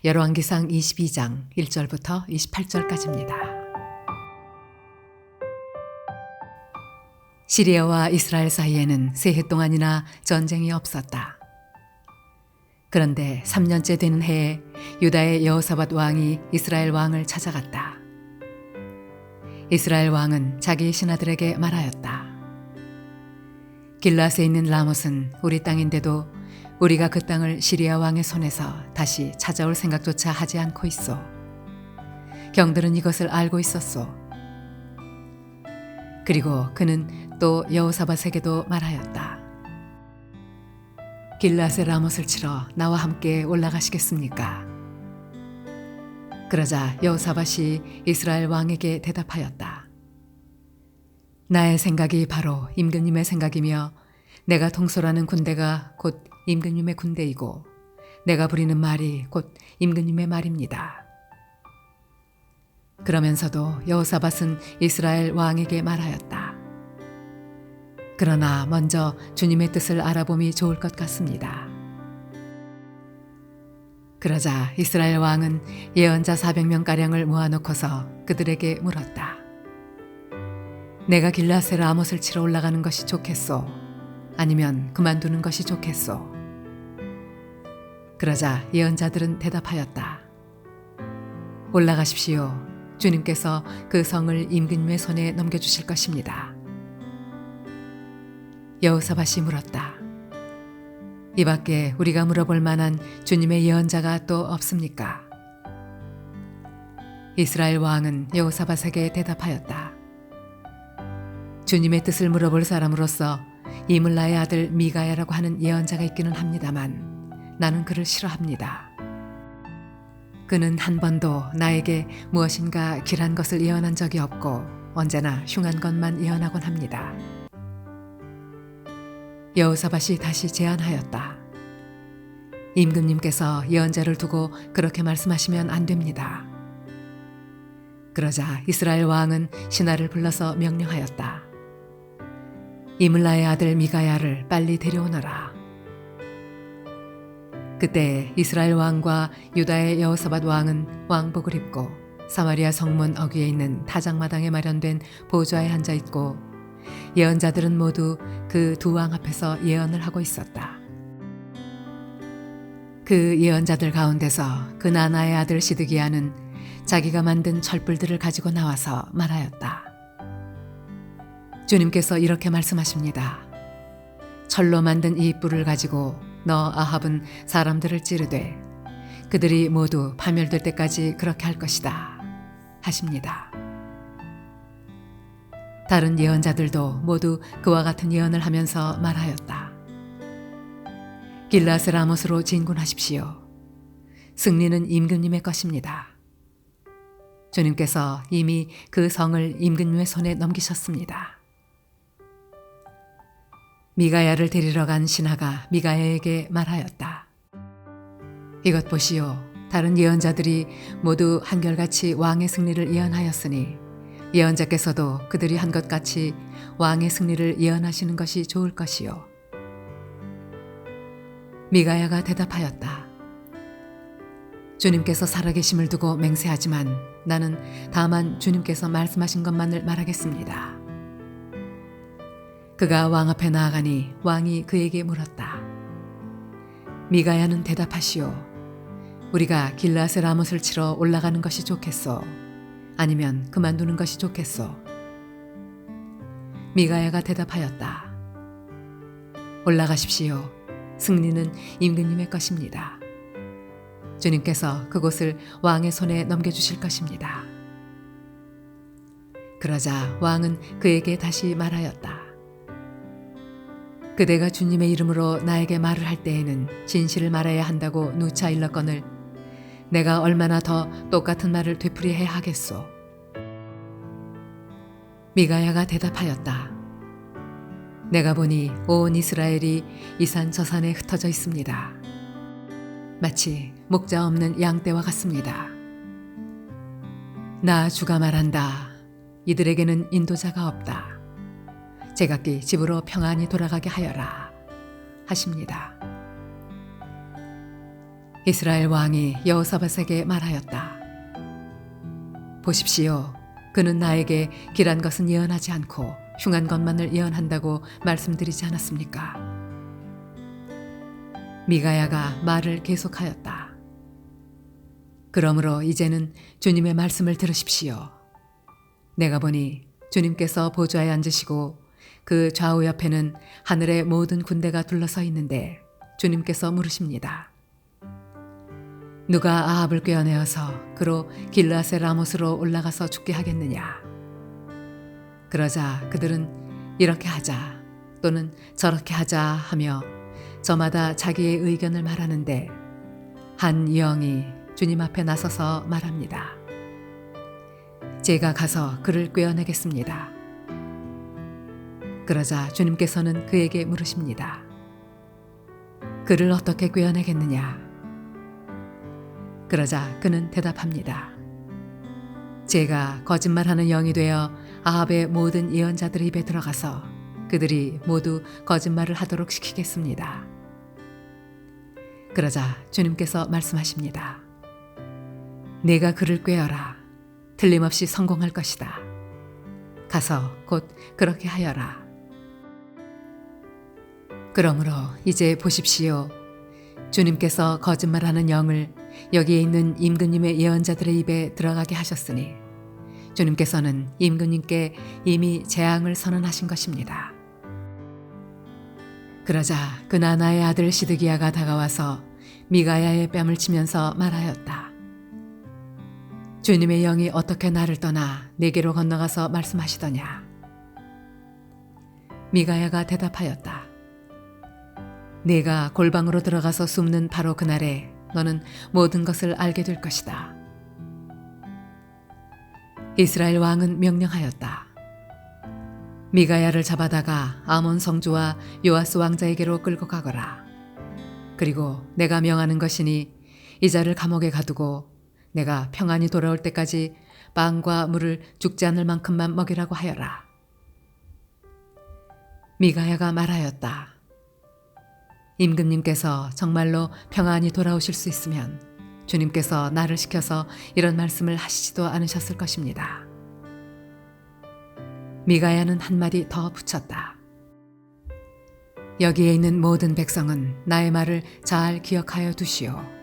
열왕기상 22장 1절부터 28절까지입니다. 시리아와 이스라엘 사이에는 세 해 동안이나 전쟁이 없었다. 그런데 3년째 되는 해에 유다의 여호사밧 왕이 이스라엘 왕을 찾아갔다. 이스라엘 왕은 자기 신하들에게 말하였다. 길앗에 있는 라못은 우리 땅인데도 우리가 그 땅을 시리아 왕의 손에서 다시 찾아올 생각조차 하지 않고 있소. 경들은 이것을 알고 있었소. 그리고 그는 또 여호사밧에게도 말하였다. 길앗의 라못을 치러 나와 함께 올라가시겠습니까? 그러자 여호사밧이 이스라엘 왕에게 대답하였다. 나의 생각이 바로 임금님의 생각이며 내가 통솔하는 군대가 곧 임금님의 군대이고 내가 부리는 말이 곧 임금님의 말입니다. 그러면서도 여호사밧은 이스라엘 왕에게 말하였다. 그러나 먼저 주님의 뜻을 알아봄이 좋을 것 같습니다. 그러자 이스라엘 왕은 예언자 400명가량을 모아놓고서 그들에게 물었다. 내가 길앗의 라못을 치러 올라가는 것이 좋겠소? 아니면 그만두는 것이 좋겠소? 그러자 예언자들은 대답하였다. 올라가십시오. 주님께서 그 성을 임금님의 손에 넘겨주실 것입니다. 여호사밧이 물었다. 이 밖에 우리가 물어볼 만한 주님의 예언자가 또 없습니까? 이스라엘 왕은 여호사밧에게 대답하였다. 주님의 뜻을 물어볼 사람으로서 이물라의 아들 미가야라고 하는 예언자가 있기는 합니다만 나는 그를 싫어합니다. 그는 한 번도 나에게 무엇인가 길한 것을 예언한 적이 없고 언제나 흉한 것만 예언하곤 합니다. 여호사밧이 다시 제안하였다. 임금님께서 예언자를 두고 그렇게 말씀하시면 안 됩니다. 그러자 이스라엘 왕은 신하를 불러서 명령하였다. 이물라의 아들 미가야를 빨리 데려오너라. 그때 이스라엘 왕과 유다의 여호사밧 왕은 왕복을 입고 사마리아 성문 어귀에 있는 타작마당에 마련된 보좌에 앉아 있고 예언자들은 모두 그 두 왕 앞에서 예언을 하고 있었다. 그 예언자들 가운데서 그 나나의 아들 시드기야는 자기가 만든 철불들을 가지고 나와서 말하였다. 주님께서 이렇게 말씀하십니다. 철로 만든 이 뿔을 가지고 너 아합은 사람들을 찌르되 그들이 모두 파멸될 때까지 그렇게 할 것이다 하십니다. 다른 예언자들도 모두 그와 같은 예언을 하면서 말하였다. 길앗의 라못으로 진군하십시오. 승리는 임금님의 것입니다. 주님께서 이미 그 성을 임금님의 손에 넘기셨습니다. 미가야를 데리러 간 신하가 미가야에게 말하였다. 이것 보시오. 다른 예언자들이 모두 한결같이 왕의 승리를 예언하였으니 예언자께서도 그들이 한 것 같이 왕의 승리를 예언하시는 것이 좋을 것이요. 미가야가 대답하였다. 주님께서 살아계심을 두고 맹세하지만 나는 다만 주님께서 말씀하신 것만을 말하겠습니다. 그가 왕 앞에 나아가니 왕이 그에게 물었다. 미가야는 대답하시오. 우리가 길앗의 라못을 치러 올라가는 것이 좋겠소? 아니면 그만두는 것이 좋겠소? 미가야가 대답하였다. 올라가십시오. 승리는 임금님의 것입니다. 주님께서 그곳을 왕의 손에 넘겨주실 것입니다. 그러자 왕은 그에게 다시 말하였다. 그대가 주님의 이름으로 나에게 말을 할 때에는 진실을 말해야 한다고 누차 일렀거늘 내가 얼마나 더 똑같은 말을 되풀이해야 하겠소? 미가야가 대답하였다. 내가 보니 온 이스라엘이 이 산 저 산에 흩어져 있습니다. 마치 목자 없는 양떼와 같습니다. 나 주가 말한다. 이들에게는 인도자가 없다. 제각기 집으로 평안히 돌아가게 하여라 하십니다. 이스라엘 왕이 여호사밧에게 말하였다. 보십시오. 그는 나에게 길한 것은 예언하지 않고 흉한 것만을 예언한다고 말씀드리지 않았습니까? 미가야가 말을 계속하였다. 그러므로 이제는 주님의 말씀을 들으십시오. 내가 보니 주님께서 보좌에 앉으시고 그 좌우 옆에는 하늘의 모든 군대가 둘러서 있는데 주님께서 물으십니다. 누가 아합을 꿰어내어서 그로 길르앗의 라못으로 올라가서 죽게 하겠느냐? 그러자 그들은 이렇게 하자 또는 저렇게 하자 하며 저마다 자기의 의견을 말하는데 한 영이 주님 앞에 나서서 말합니다. 제가 가서 그를 꿰어내겠습니다. 그러자 주님께서는 그에게 물으십니다. 그를 어떻게 꿰어내겠느냐? 그러자 그는 대답합니다. 제가 거짓말하는 영이 되어 아합의 모든 예언자들의 입에 들어가서 그들이 모두 거짓말을 하도록 시키겠습니다. 그러자 주님께서 말씀하십니다. 내가 그를 꿰어라. 틀림없이 성공할 것이다. 가서 곧 그렇게 하여라. 그러므로 이제 보십시오. 주님께서 거짓말하는 영을 여기에 있는 임금님의 예언자들의 입에 들어가게 하셨으니 주님께서는 임금님께 이미 재앙을 선언하신 것입니다. 그러자 그 나나의 아들 시드기야가 다가와서 미가야의 뺨을 치면서 말하였다. 주님의 영이 어떻게 나를 떠나 내게로 건너가서 말씀하시더냐? 미가야가 대답하였다. 네가 골방으로 들어가서 숨는 바로 그날에 너는 모든 것을 알게 될 것이다. 이스라엘 왕은 명령하였다. 미가야를 잡아다가 아몬 성주와 요아스 왕자에게로 끌고 가거라. 그리고 내가 명하는 것이니 이 자를 감옥에 가두고 내가 평안히 돌아올 때까지 빵과 물을 죽지 않을 만큼만 먹이라고 하여라. 미가야가 말하였다. 임금님께서 정말로 평안히 돌아오실 수 있으면 주님께서 나를 시켜서 이런 말씀을 하시지도 않으셨을 것입니다. 미가야는 한마디 더 붙였다. 여기에 있는 모든 백성은 나의 말을 잘 기억하여 두시오.